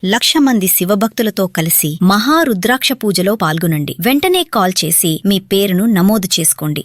1,00,000 మంది శివభక్తులతో కలిసి మహారుద్రాక్ష పూజలో పాల్గొనండి. వెంటనే కాల్ చేసి మీ పేరును నమోదు చేసుకోండి.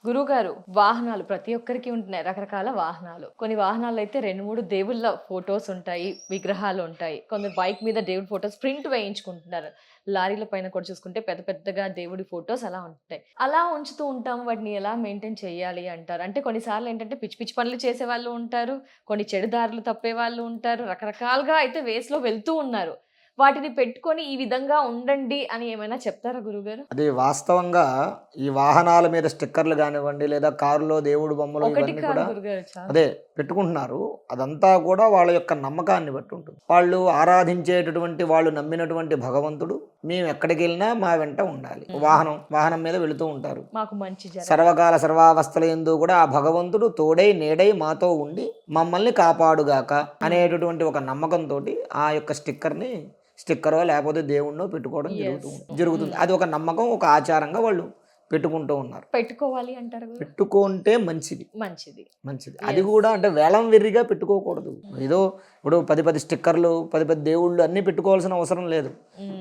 గురువుగారు, వాహనాలు ప్రతి ఒక్కరికి ఉంటున్నాయి, రకరకాల వాహనాలు. కొన్ని వాహనాలు అయితే 2-3 దేవుళ్ళ ఫొటోస్ ఉంటాయి, విగ్రహాలు ఉంటాయి. కొందరు బైక్ మీద దేవుడి ఫొటోస్ ప్రింట్ వేయించుకుంటున్నారు. లారీల పైన కూడా చూసుకుంటే పెద్ద పెద్దగా దేవుడి ఫొటోస్ అలా ఉంటాయి. అలా ఉంచుతూ ఉంటాము. వాటిని ఎలా మెయింటైన్ చేయాలి అంటారు? అంటే కొన్నిసార్లు ఏంటంటే పిచ్చి పిచ్చి పనులు చేసే వాళ్ళు ఉంటారు, కొన్ని చెడు దారులు తప్పే వాళ్ళు ఉంటారు, రకరకాలుగా అయితే వేస్లో వెళ్తూ ఉన్నారు. వాటిని పెట్టుకొని ఈ విధంగా ఉండండి అని ఏమైనా చెప్తారా గురుగారు? అది వాస్తవంగా ఈ వాహనాల మీద స్టిక్కర్లు కానివ్వండి, లేదా కారులో దేవుడు బొమ్మలు ఒకటి ఇవన్నీ కాదు కూడా గురుగారు, చాలా. అదే పెట్టుకుంటున్నారు. అదంతా కూడా వాళ్ళ యొక్క నమ్మకాన్ని బట్టి ఉంటుంది. వాళ్ళు ఆరాధించేటటువంటి, వాళ్ళు నమ్మినటువంటి భగవంతుడు మేము ఎక్కడికి వెళ్ళినా మా వెంట ఉండాలి. వాహనం మీద వెళుతూ ఉంటారు. మాకు మంచి సర్వకాల సర్వావస్థల యందు కూడా ఆ భగవంతుడు తోడై నేడై మాతో ఉండి మమ్మల్ని కాపాడుగాక అనేటటువంటి ఒక నమ్మకంతో ఆ యొక్క స్టిక్కరో లేకపోతే దేవుణ్ణో పెట్టుకోవడం జరుగుతుంది. అది ఒక నమ్మకం, ఒక ఆచారంగా వాళ్ళు పెట్టుకుంటూ ఉన్నారు. పెట్టుకోవాలి అంటారు. పెట్టుకుంటే మంచిది. మంచిది. అది కూడా అంటే వేలం వెర్రిగా పెట్టుకోకూడదు. ఏదో ఇప్పుడు 10 స్టిక్కర్లు 10 దేవుళ్ళు అన్నీ పెట్టుకోవాల్సిన అవసరం లేదు.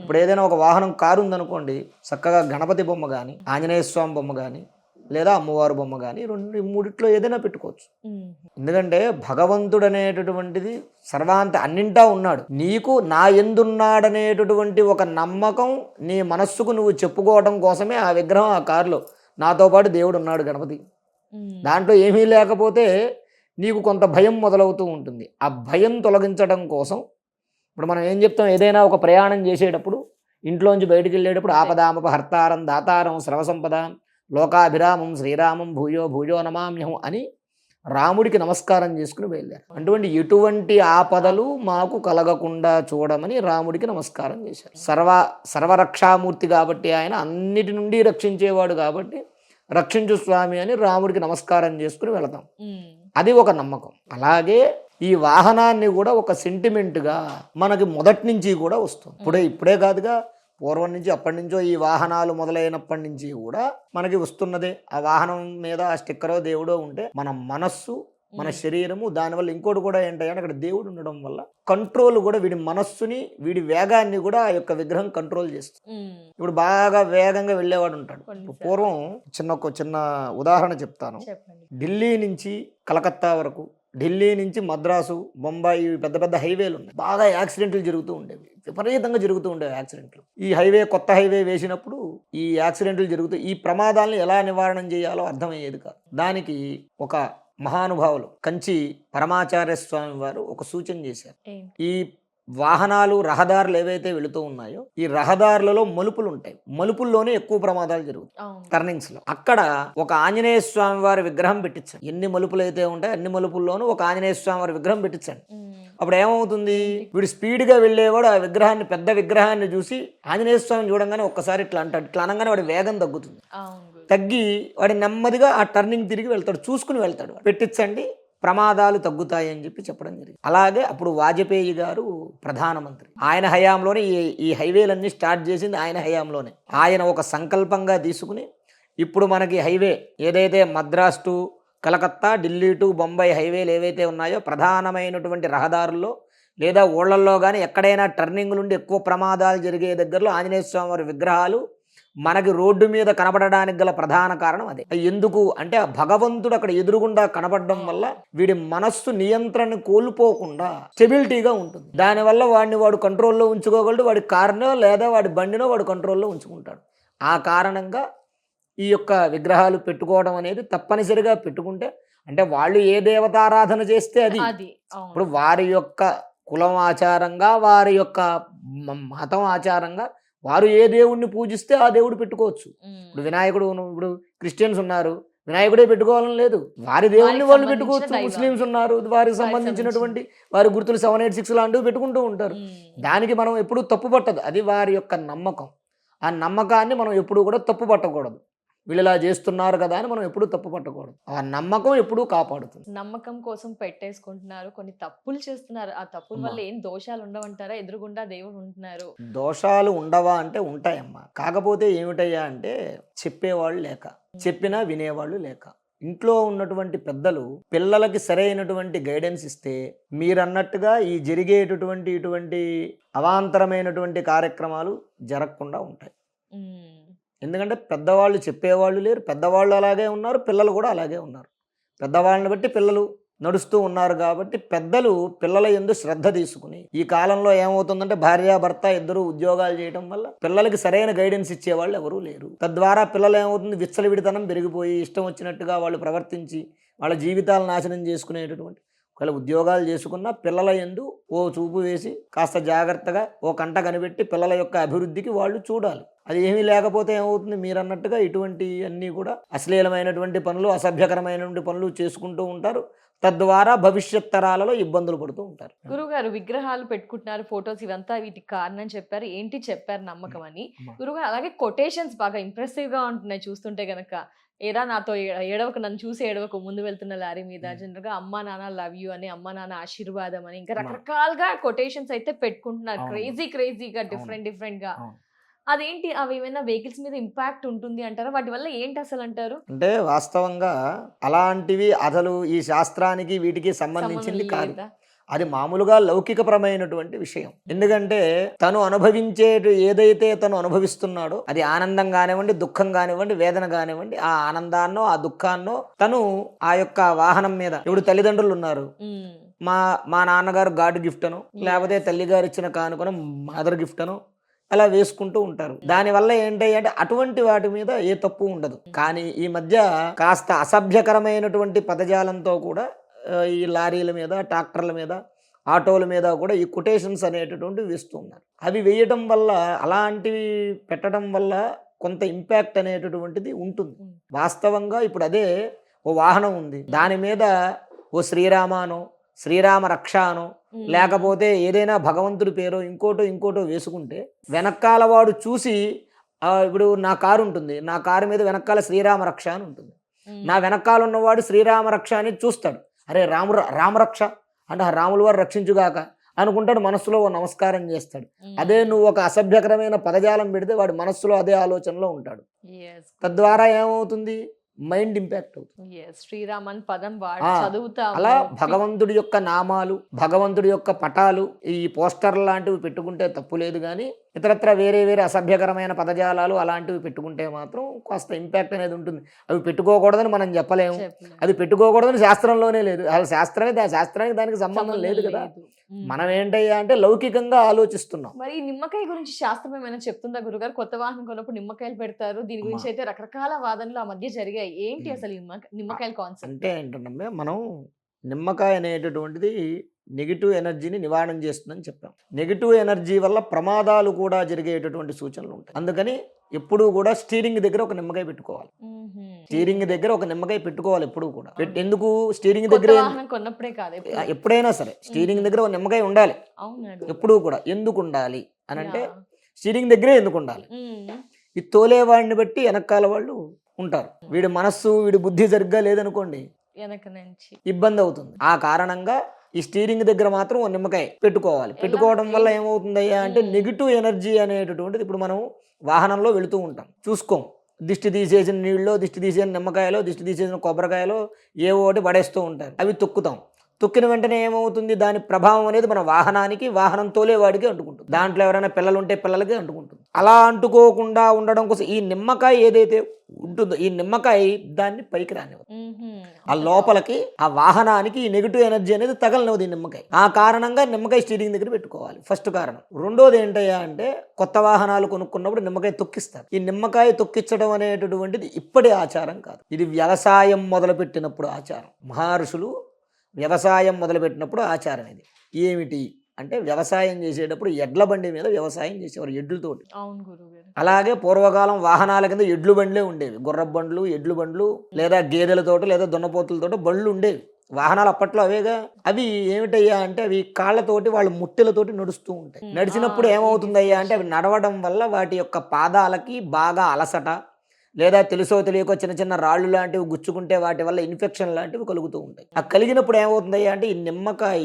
ఇప్పుడు ఏదైనా ఒక వాహనం, కారు ఉందనుకోండి, చక్కగా గణపతి బొమ్మ కానీ, ఆంజనేయ స్వామి బొమ్మ కానీ, లేదా అమ్మవారు బొమ్మ కానీ, 2-3 ఏదైనా పెట్టుకోవచ్చు. ఎందుకంటే భగవంతుడు అనేటటువంటిది అన్నింటా ఉన్నాడు. నీకు నా ఎందున్నాడనేటటువంటి ఒక నమ్మకం నీ మనస్సుకు నువ్వు చెప్పుకోవడం కోసమే ఆ విగ్రహం ఆ కారులో నాతో పాటు దేవుడు ఉన్నాడు గణపతి. దాంట్లో ఏమీ లేకపోతే నీకు కొంత భయం మొదలవుతూ ఉంటుంది. ఆ భయం తొలగించడం కోసం ఇప్పుడు మనం ఏం చెప్తాం, ఏదైనా ఒక ప్రయాణం చేసేటప్పుడు ఇంట్లోంచి బయటికి వెళ్ళేటప్పుడు ఆపదామప హర్తారం దాతారం సర్వసంపద లోకాభిరామం శ్రీరామం భూయో భూయో నమామ్యహం అని రాముడికి నమస్కారం చేసుకుని బయలుదేరారు. ఎటువంటి ఆపదలు మాకు కలగకుండా చూడమని రాముడికి నమస్కారం చేశారు. సర్వరక్షామూర్తి కాబట్టి ఆయన అన్నిటి నుండి రక్షించేవాడు కాబట్టి రక్షించు స్వామి అని రాముడికి నమస్కారం చేసుకుని వెళతాం. అది ఒక నమ్మకం. అలాగే ఈ వాహనాన్ని కూడా ఒక సెంటిమెంట్గా మనకి మొదటి నుంచి కూడా వస్తుంది. ఇప్పుడే కాదుగా, పూర్వం నుంచి అప్పటి నుంచో ఈ వాహనాలు మొదలైనప్పటి నుంచి కూడా మనకి వస్తున్నదే. ఆ వాహనం మీద ఆ స్టిక్కరో దేవుడో ఉంటే మన మనస్సు, మన శరీరము, దానివల్ల ఇంకోటి కూడా ఏంటంటే అక్కడ దేవుడు ఉండడం వల్ల కంట్రోల్ కూడా వీడి మనస్సుని, వీడి వేగాన్ని కూడా ఆ యొక్క విగ్రహం కంట్రోల్ చేస్తుంది. ఇప్పుడు బాగా వేగంగా వెళ్ళేవాడు ఉంటాడు. పూర్వం చిన్న ఉదాహరణ చెప్తాను. ఢిల్లీ నుంచి కలకత్తా వరకు, ఢిల్లీ నుంచి మద్రాసు, బొంబాయి, పెద్ద పెద్ద హైవేలు ఉన్నాయి. బాగా యాక్సిడెంట్లు జరుగుతూ ఉండేవి, విపరీతంగా జరుగుతూ ఉండేవి యాక్సిడెంట్లు. ఈ కొత్త హైవే వేసినప్పుడు ఈ యాక్సిడెంట్లు జరుగుతూ, ఈ ప్రమాదాలను ఎలా నివారణ చేయాలో అర్థమయ్యేది కాదు. దానికి ఒక మహానుభావులు కంచి పరమాచార్య స్వామి వారు ఒక సూచన చేశారు. ఈ వాహనాలు, రహదారులు ఏవైతే వెళుతూ ఉన్నాయో, ఈ రహదారులలో మలుపులు ఉంటాయి. మలుపుల్లోనే ఎక్కువ ప్రమాదాలు జరుగుతాయి, టర్నింగ్స్ లో. అక్కడ ఒక ఆంజనేయ స్వామి వారి విగ్రహం పెట్టించండి. ఎన్ని మలుపులు అయితే ఉంటాయి అన్ని మలుపుల్లోనూ ఒక ఆంజనేయ స్వామి వారి విగ్రహం పెట్టించండి. అప్పుడు ఏమవుతుంది, వీడు స్పీడ్గా వెళ్ళేవాడు ఆ విగ్రహాన్ని, పెద్ద విగ్రహాన్ని చూసి ఆంజనేయ స్వామిని చూడంగానే ఒక్కసారి ఇట్లా అంటాడు. ఇట్లా అనగానే వాడి వేగం తగ్గుతుంది. తగ్గి వాడి నెమ్మదిగా ఆ టర్నింగ్ తిరిగి వెళ్తాడు, చూసుకుని వెళ్తాడు. పెట్టించండి, ప్రమాదాలు తగ్గుతాయి అని చెప్పడం జరిగింది. అలాగే అప్పుడు వాజపేయి గారు ప్రధానమంత్రి, ఆయన హయాంలోనే ఈ హైవేలన్నీ స్టార్ట్ చేసింది ఆయన హయాంలోనే. ఆయన ఒక సంకల్పంగా తీసుకుని ఇప్పుడు మనకి హైవే ఏదైతే మద్రాస్ టు కలకత్తా, ఢిల్లీ టు బొంబాయి హైవేలు ఏవైతే ఉన్నాయో, ప్రధానమైనటువంటి రహదారుల్లో లేదా ఊళ్ళల్లో కానీ ఎక్కడైనా టర్నింగ్ నుండి ఎక్కువ ప్రమాదాలు జరిగే దగ్గరలో ఆంజనేయ స్వామి వారి విగ్రహాలు మనకి రోడ్డు మీద కనబడడానికి గల ప్రధాన కారణం అదే. ఎందుకు అంటే ఆ భగవంతుడు అక్కడ ఎదురుగుండా కనబడడం వల్ల వీడి మనస్సు నియంత్రణ కోల్పోకుండా స్టెబిలిటీగా ఉంటుంది. దానివల్ల వాడు కంట్రోల్లో ఉంచుకోగలడు. వాడి కారునో లేదా వాడి బండినో వాడు కంట్రోల్లో ఉంచుకుంటాడు. ఆ కారణంగా ఈ యొక్క విగ్రహాలు పెట్టుకోవడం అనేది తప్పనిసరిగా పెట్టుకుంటే, అంటే వాళ్ళు ఏ దేవతారాధన చేస్తే అది. ఇప్పుడు వారి యొక్క కులం ఆచారంగా, వారి యొక్క మతం ఆచారంగా వారు ఏ దేవుణ్ణి పూజిస్తే ఆ దేవుడు పెట్టుకోవచ్చు. ఇప్పుడు వినాయకుడు, ఇప్పుడు క్రిస్టియన్స్ ఉన్నారు, వినాయకుడే పెట్టుకోవాలని లేదు, వారి దేవుణ్ణి వాళ్ళు పెట్టుకోవచ్చు. ముస్లిమ్స్ ఉన్నారు, వారికి సంబంధించినటువంటి వారి గుర్తులు 786 లాంటివి పెట్టుకుంటూ ఉంటారు. దానికి మనం ఎప్పుడూ తప్పు పట్టదు. అది వారి యొక్క నమ్మకం. ఆ నమ్మకాన్ని మనం ఎప్పుడూ కూడా తప్పు పట్టకూడదు. వీళ్ళు ఇలా చేస్తున్నారు కదా అని మనం ఎప్పుడూ తప్పు పట్టకూడదు. ఆ నమ్మకం ఎప్పుడూ కాపాడుతుంది. నమ్మకం కోసం పెట్టేసుకుంటున్నారు, కొన్ని తప్పులు చేస్తున్నారు. ఆ తప్పుల వల్ల ఏం దోషాలు ఉండవంటారా? ఎదురుగుండా దేవుడు ఉంటున్నారు. దోషాలు ఉండవా అంటే ఉంటాయమ్మా. కాకపోతే ఏమిటయ్యా అంటే చెప్పేవాళ్ళు లేక, చెప్పినా వినేవాళ్ళు లేక. ఇంట్లో ఉన్నటువంటి పెద్దలు పిల్లలకి సరైనటువంటి గైడెన్స్ ఇస్తే మీరన్నట్టుగా ఈ జరిగేటటువంటి ఇటువంటి అవాంతరమైనటువంటి కార్యక్రమాలు జరగకుండా ఉంటాయి. ఎందుకంటే పెద్దవాళ్ళు చెప్పేవాళ్ళు లేరు, పెద్దవాళ్ళు అలాగే ఉన్నారు, పిల్లలు కూడా అలాగే ఉన్నారు. పెద్దవాళ్ళని బట్టి పిల్లలు నడుస్తూ ఉన్నారు కాబట్టి పెద్దలు పిల్లల యందు శ్రద్ధ తీసుకుని, ఈ కాలంలో ఏమవుతుందంటే భార్యాభర్త ఇద్దరు ఉద్యోగాలు చేయడం వల్ల పిల్లలకి సరైన గైడెన్స్ ఇచ్చేవాళ్ళు ఎవరూ లేరు. తద్వారా పిల్లలు ఏమవుతుంది, విచ్చలవిడితనం పెరిగిపోయి ఇష్టం వచ్చినట్టుగా వాళ్ళు ప్రవర్తించి వాళ్ళ జీవితాలు నాశనం చేసుకునేటటువంటి, ఒకవేళ ఉద్యోగాలు చేసుకున్నా పిల్లల యందు ఓ చూపు వేసి కాస్త జాగ్రత్తగా ఓ కంట కనిపెట్టి పిల్లల యొక్క అభివృద్ధికి వాళ్ళు చూడాలి. అది ఏమీ లేకపోతే ఏమవుతుంది, మీరు అన్నట్టుగా ఇటువంటి అన్నీ కూడా అశ్లీలమైనటువంటి పనులు, అసభ్యకరమైనటువంటి పనులు చేసుకుంటూ ఉంటారు. తద్వారా భవిష్యత్ తరాలలో ఇబ్బందులు పడుతూ ఉంటారు. గురుగారు విగ్రహాలు పెట్టుకుంటున్నారు, ఫొటోస్, ఇవంతా వీటికి కారణం చెప్పారు, ఏంటి చెప్పారు నమ్మకం అని. గురుగారు అలాగే కొటేషన్స్ బాగా ఇంప్రెసివ్ గా ఉంటున్నాయి చూస్తుంటే గనక. ఏరా నాతో ఏడవకు, నన్ను చూసి ఏడవకు, ముందు వెళ్తున్న లారీ మీద. జనరల్ గా అమ్మా నాన్న లవ్ యూ అని, అమ్మా నాన్న ఆశీర్వాదం అని, ఇంకా రకరకాలుగా కొటేషన్స్ అయితే పెట్టుకుంటున్నారు, క్రేజీగా డిఫరెంట్ గా. అదేంటి, అవి ఏమైనా వెహికల్స్ మీద ఇంపాక్ట్ ఉంటుంది అంటారా? వాటి వల్ల ఏంటి అసలు అంటారు? అంటే వాస్తవంగా అలాంటివి అసలు ఈ శాస్త్రానికి వీటికి సంబంధించింది కాదు. అది మామూలుగా లౌకికపరమైనటువంటి విషయం. ఎందుకంటే తను అనుభవించే ఏదైతే తను అనుభవిస్తున్నాడో అది ఆనందం కానివ్వండి, దుఃఖం కానివ్వండి, వేదన కానివ్వండి, ఆ ఆనందాన్నో ఆ దుఃఖాన్నో తను ఆ యొక్క వాహనం మీద, ఇప్పుడు తల్లిదండ్రులు ఉన్నారు, మా నాన్నగారు గాడ్ గిఫ్ట్ అను, లేకపోతే తల్లిగారు ఇచ్చిన కానుకను మదర్ గిఫ్ట్ అను అలా వేసుకుంటూ ఉంటారు. దానివల్ల ఏంటి అంటే అటువంటి వాటి మీద ఏ తప్పు ఉండదు. కానీ ఈ మధ్య కాస్త అసభ్యకరమైనటువంటి పదజాలంతో కూడా ఈ లారీల మీద, ట్రాక్టర్ల మీద, ఆటోల మీద కూడా ఈ కొటేషన్స్ అనేటటువంటివి వేస్తూ ఉన్నారు. అవి వేయటం వల్ల, అలాంటివి పెట్టడం వల్ల కొంత ఇంపాక్ట్ అనేటటువంటిది ఉంటుంది. వాస్తవంగా ఇప్పుడు అదే ఓ వాహనం ఉంది, దాని మీద ఓ శ్రీరామానో, శ్రీరామ రక్ష అనో, లేకపోతే ఏదైనా భగవంతుడి పేరో ఇంకోటో వేసుకుంటే వెనకాల వాడు చూసి, ఇప్పుడు నా కారు ఉంటుంది, నా కారు మీద వెనకాల శ్రీరామ రక్ష అని ఉంటుంది, నా వెనకాల ఉన్నవాడు శ్రీరామ రక్ష అని చూస్తాడు, అరే రామరక్ష అంటే రాముల వారు రక్షించుగాక అనుకుంటాడు, మనస్సులో ఓ నమస్కారం చేస్తాడు. అదే నువ్వు ఒక అసభ్యకరమైన పదజాలం పెడితే వాడి మనస్సులో అదే ఆలోచనలో ఉంటాడు. తద్వారా ఏమవుతుంది, మైండ్ ఇంపాక్ట్ అవుతుంది. శ్రీరామన్ పదం చదువుతా, అలా భగవంతుడి యొక్క నామాలు, భగవంతుడి యొక్క పటాలు, ఈ పోస్టర్లు లాంటివి పెట్టుకుంటే తప్పు లేదు. కానీ ఇతరత్ర వేరే అసభ్యకరమైన పదజాలాలు అలాంటివి పెట్టుకుంటే మాత్రం కాస్త ఇంపాక్ట్ అనేది ఉంటుంది. అవి పెట్టుకోకూడదని మనం చెప్పలేము, అది పెట్టుకోకూడదని శాస్త్రంలోనే లేదు. అసలు శాస్త్రానికి దానికి సంబంధం లేదు కదా. మనం ఏంటయ్యా అంటే లౌకికంగా ఆలోచిస్తున్నాం. మరి నిమ్మకాయ గురించి శాస్త్రం ఏమైనా చెప్తుందా గురుగారు? కొత్త వాహనం కొన్నప్పుడు నిమ్మకాయలు పెడతారు, దీని గురించి అయితే రకరకాల వాదనలు ఆ మధ్య జరిగాయి. ఏంటి అసలు నిమ్మకాయల కాన్సెప్ట్? అంటే ఏంటంటే, మనం నిమ్మకాయ అనేటటువంటిది నెగిటివ్ ఎనర్జీని నివారణ చేస్తుందని చెప్పాం. నెగిటివ్ ఎనర్జీ వల్ల ప్రమాదాలు కూడా జరిగేటటువంటి సూచనలు ఉంటాయి. అందుకని ఎప్పుడూ కూడా స్టీరింగ్ దగ్గర ఒక నిమ్మకాయ పెట్టుకోవాలి. స్టీరింగ్ దగ్గర ఒక నిమ్మకాయ పెట్టుకోవాలి ఎప్పుడు కూడా. ఎందుకు స్టీరింగ్ దగ్గర, కొన్నప్పుడే కాదు, ఎప్పుడైనా సరే స్టీరింగ్ దగ్గర ఒక నిమ్మకాయ ఉండాలి ఎప్పుడూ కూడా. ఎందుకు ఉండాలి అని అంటే, స్టీరింగ్ దగ్గరే ఎందుకు ఉండాలి, ఈ తోలేవాడిని బట్టి వెనకాల వాళ్ళు ఉంటారు. వీడి మనస్సు, వీడి బుద్ధి సరిగ్గా లేదనుకోండి, వెనక నుంచి ఇబ్బంది అవుతుంది. ఆ కారణంగా ఈ స్టీరింగ్ దగ్గర మాత్రం ఒక నిమ్మకాయ పెట్టుకోవాలి. పెట్టుకోవడం వల్ల ఏమవుతుందయ్యా అంటే, నెగిటివ్ ఎనర్జీ అనేటటువంటిది, ఇప్పుడు మనం వాహనంలో వెళుతూ ఉంటాం, చూసుకోం, దిష్టి తీసేసిన నీళ్ళలో, దిష్టి తీసేసిన నిమ్మకాయలో, దిష్టి తీసేసిన కొబ్బరికాయలో ఏవో ఒకటి పడేస్తూ ఉంటారు. అవి తొక్కుతాం. తొక్కిన వెంటనే ఏమవుతుంది, దాని ప్రభావం అనేది మన వాహనానికి, వాహనం తోలేవాడికి అంటుకుంటుంది. దాంట్లో ఎవరైనా పిల్లలు ఉంటే పిల్లలకి అంటుకుంటుంది. అలా అంటుకోకుండా ఉండడం కోసం ఈ నిమ్మకాయ ఏదైతే ఉంటుందో, ఈ నిమ్మకాయ దాన్ని పైకి రానివ్వదు. ఆ లోపలికి, ఆ వాహనానికి ఈ నెగిటివ్ ఎనర్జీ అనేది తగలనివ్వదు ఈ నిమ్మకాయ. ఆ కారణంగా నిమ్మకాయ స్టీరింగ్ దగ్గర పెట్టుకోవాలి, ఫస్ట్ కారణం. రెండోది ఏంటయ్యా అంటే, కొత్త వాహనాలు కొనుక్కున్నప్పుడు నిమ్మకాయ తొక్కిస్తారు. ఈ నిమ్మకాయ తొక్కించడం అనేటటువంటిది ఇప్పటి ఆచారం కాదు, ఇది వ్యవసాయం మొదలుపెట్టినప్పుడు ఆచారం. మహర్షులు వ్యవసాయం మొదలుపెట్టినప్పుడు ఆచారం ఇది. ఏమిటి అంటే, వ్యవసాయం చేసేటప్పుడు ఎడ్ల బండి మీద వ్యవసాయం చేసేవారు, ఎడ్లతోటి. అలాగే పూర్వకాలం వాహనాల కింద ఎడ్లు బండ్లే ఉండేవి, గుర్రపు బండ్లు, ఎడ్లు బండ్లు, లేదా గేదెలతోటి లేదా దున్నపోతులతోటి బండ్లు ఉండేవి. వాహనాలు అప్పట్లో అవేగా. అవి ఏమిటయ్యా అంటే, అవి కాళ్ళతోటి, వాళ్ళ ముట్టెలతోటి నడుస్తూ ఉంటాయి. నడిచినప్పుడు ఏమవుతుందయ్యా అంటే, అవి నడవడం వల్ల వాటి యొక్క పాదాలకి బాగా అలసట, లేదా తెలుసో తెలియకో చిన్న రాళ్ళు లాంటివి గుచ్చుకుంటే వాటి వల్ల ఇన్ఫెక్షన్ లాంటివి కలుగుతూ ఉంటాయి. ఆ కలిగినప్పుడు ఏమవుతుందయ్యా అంటే, ఈ నిమ్మకాయ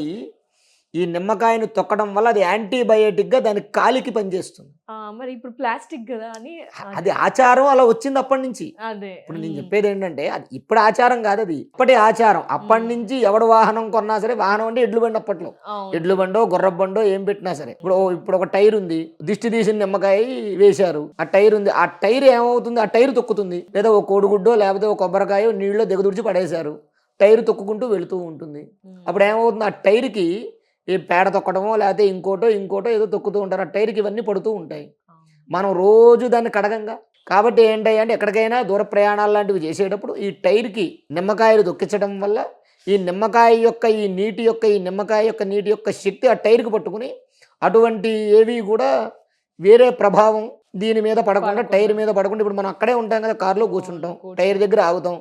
ఈ నిమ్మకాయను తొక్కడం వల్ల అది యాంటీబయాటిక్గా దాని కాలికి పనిచేస్తుంది. మరి ఇప్పుడు ప్లాస్టిక్ కదా అని అది ఆచారం అలా వచ్చింది అప్పటి నుంచి. అదే ఇప్పుడు నేను చెప్పేది ఏంటంటే అది ఇప్పుడు ఆచారం కాదు, అది ఇప్పటి ఆచారం. అప్పటి నుంచి ఎవడు వాహనం కొన్నా సరే, వాహనం అంటే ఎడ్లు బండి అప్పట్లో, ఎడ్లు బండో గుర్రపు బండో ఏం పెట్టినా సరే, ఇప్పుడు ఒక టైర్ ఉంది, దిష్టి తీసిన నిమ్మకాయ వేశారు, ఆ టైర్ ఉంది, ఆ టైర్ ఏమవుతుంది, ఆ టైర్ తొక్కుతుంది. లేదా ఒక కోడిగుడ్డో లేకపోతే ఒక కొబ్బరికాయ నీళ్ళలో దిగదుడిచి పడేశారు, టైర్ తొక్కుకుంటూ వెళుతూ ఉంటుంది. అప్పుడు ఏమవుతుంది, ఆ టైర్కి ఈ పేడ తొక్కడమో లేకపోతే ఇంకోటో ఏదో తొక్కుతూ ఉంటారు, ఆ టైర్కి ఇవన్నీ పడుతూ ఉంటాయి. మనం రోజు దాన్ని కడగంగా. కాబట్టి ఏంటంటే ఎక్కడికైనా దూర ప్రయాణాలు లాంటివి చేసేటప్పుడు ఈ టైర్కి నిమ్మకాయలు తొక్కించడం వల్ల ఈ నిమ్మకాయ యొక్క ఈ నిమ్మకాయ యొక్క నీటి యొక్క శక్తి ఆ టైర్కి పట్టుకుని అటువంటి ఏవి కూడా వేరే ప్రభావం దీని మీద పడకుండా, టైర్ మీద పడకుండా. ఇప్పుడు మనం అక్కడే ఉంటాం కదా, కారులో కూర్చుంటాం, టైర్ దగ్గర ఆగుతాం,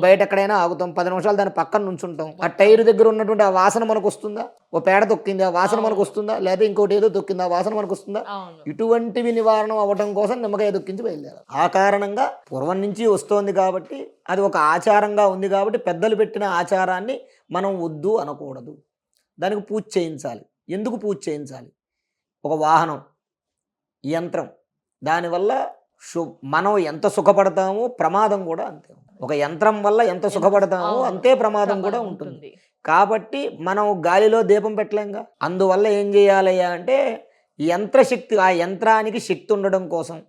బయట ఎక్కడైనా ఆగుతాం, 10 నిమిషాలు దాని పక్కన నుంచుంటాం. ఆ టైర్ దగ్గర ఉన్నటువంటి ఆ వాసన మనకు వస్తుందా? ఓ పేడ తొక్కింది ఆ వాసన మనకు వస్తుందా? లేదా ఇంకోటి ఏదో తొక్కింది ఆ వాసన మనకు వస్తుందా? ఇటువంటివి నివారణ అవ్వడం కోసం నిమ్మకాయ తొక్కించి బయలుదేరాలి. ఆ కారణంగా పూర్వం నుంచి వస్తోంది కాబట్టి, అది ఒక ఆచారంగా ఉంది కాబట్టి పెద్దలు పెట్టిన ఆచారాన్ని మనం వద్దు అనకూడదు. దానికి పూజ చేయించాలి. ఎందుకు పూజ చేయించాలి? ఒక వాహనం, యంత్రం, దానివల్ల మనం ఎంత సుఖపడతామో ప్రమాదం కూడా అంతే. ఒక యంత్రం వల్ల ఎంత సుఖపడతామో అంతే ప్రమాదం కూడా ఉంటుంది. కాబట్టి మనం గాలిలో దీపం పెట్టలేంగా. అందువల్ల ఏం చేయాలయ్యా అంటే యంత్రశక్తి, ఆ యంత్రానికి శక్తి ఉండడం కోసం,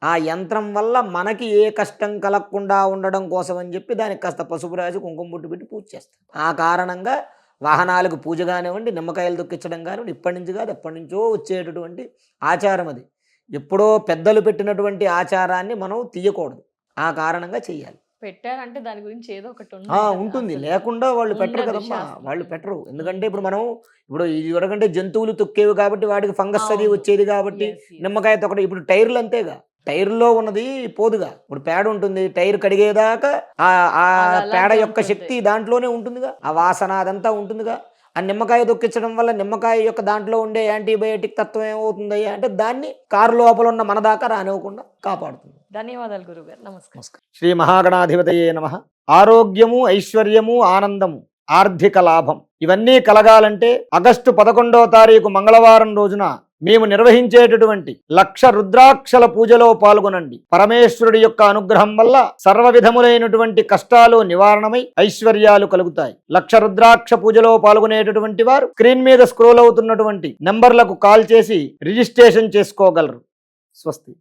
ఆ యంత్రం వల్ల మనకి ఏ కష్టం కలగకుండా ఉండడం కోసం అని చెప్పి దానికి కాస్త పసుపు రాసి కుంకుమ బొట్టు పెట్టి పూజ చేస్తాం. ఆ కారణంగా వాహనాలకు పూజ కానివ్వండి, నిమ్మకాయలు దొక్కించడం కానివ్వండి, ఇప్పటి నుంచి కాదు ఎప్పటి నుంచో వచ్చేటటువంటి ఆచారం అది. ఎప్పుడో పెద్దలు పెట్టినటువంటి ఆచారాన్ని మనం తీయకూడదు. ఆ కారణంగా చెయ్యాలి. పెట్టారంటే దాని గురించి ఏదో ఒకటి ఉంటుంది, లేకుండా వాళ్ళు పెట్టరు కదమ్మా, వాళ్ళు పెట్టరు. ఎందుకంటే ఇప్పుడు ఇదివరకంటే జంతువులు తొక్కేవి కాబట్టి వాటికి ఫంగస్ అది వచ్చేది కాబట్టి నిమ్మకాయ తొక్కడం. ఇప్పుడు టైర్లు అంతేగా, టైర్లో ఉన్నది పోదుగా. ఇప్పుడు పేడ ఉంటుంది, టైర్ కడిగేదాకా ఆ పేడ యొక్క శక్తి దాంట్లోనే ఉంటుందిగా, ఆ వాసన అదంతా ఉంటుందిగా. ఆ నిమ్మకాయ తొక్కించడం వల్ల నిమ్మకాయ యొక్క దాంట్లో ఉండే యాంటీబయాటిక్ తత్వం ఏమవుతుంది అంటే దాన్ని కారు లోపల ఉన్న మన దాకా రానివ్వకుండా కాపాడుతుంది. ధన్యవాదాలు గురుగారు. నమస్కారం. శ్రీ మహాగణాధిపతయే నమః. ఆరోగ్యము, ఐశ్వర్యము, ఆనందము, ఆర్థిక లాభం ఇవన్నీ కలగాలంటే ఆగస్టు 11వ తారీఖు మంగళవారం రోజున మేము నిర్వహించేటటువంటి 1,00,000 రుద్రాక్షల పూజలో పాల్గొనండి. పరమేశ్వరుడి యొక్క అనుగ్రహం వల్ల సర్వ విధములైనటువంటి కష్టాలు నివారణమై ఐశ్వర్యాలు కలుగుతాయి. 1,00,000 రుద్రాక్ష పూజలో పాల్గొనేటటువంటి వారు స్క్రీన్ మీద స్క్రోల్ అవుతున్నటువంటి నెంబర్లకు కాల్ చేసి రిజిస్ట్రేషన్ చేసుకోగలరు. స్వస్తి.